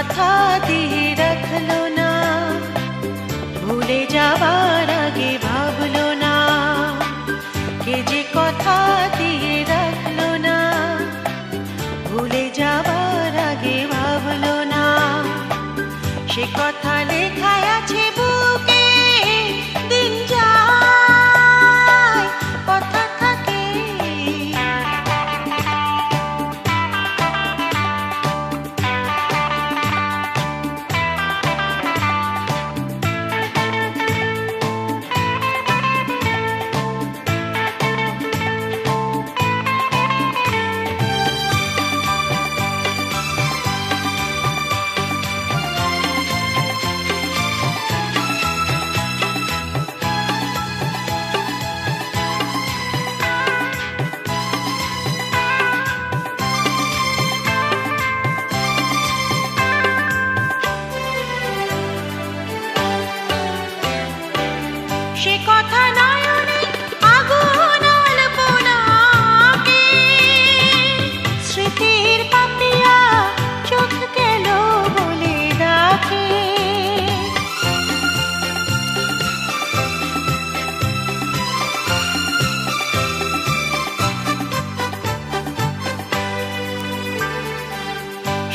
কথা দিয়ে রাখলো না, ভুলে যাবার আগে ভাবলো না। কে যে কথা দিয়ে রাখলো না, ভুলে যাবার আগে ভাবলো না। সে কথা লেখায় আছে বুকে, দিন যায় কথা থাকে। সে কথা নয়নে আগুন আলপনাকে, স্মৃতির পাপিয়া চোখ গেল বলে ডাকে।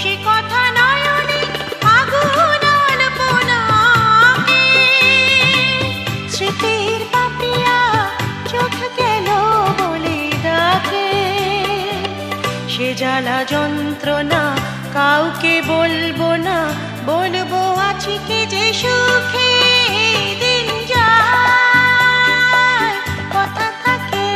সে কথা নয়নে আগুন আলপনাকে, স্মৃতির পাপিয়া চোখ গেল বলে ডাকে। সে জ্বালা যন্ত্রণা কাউকে বলবো না, বলবো আছি কি যে সুখে। দিন যায় কথা থাকে।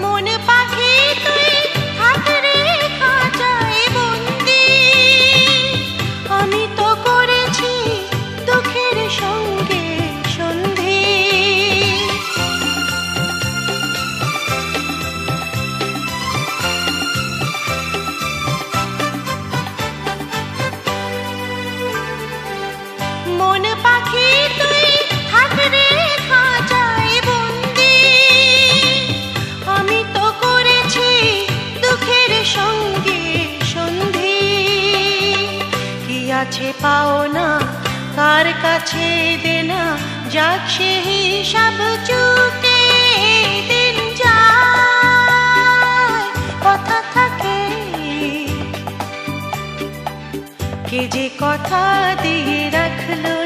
মন পাখি তুই থাক রে খাঁচায় বন্দি, আমি তো করেছি দুঃখের সঙ্গে সন্ধি। কি আছে পাওনা কার কাছে দেনা, যাক সে হিসাব চুকে। দিন যায় কথা থাকে। কে যে কথা দিয়ে রাখলো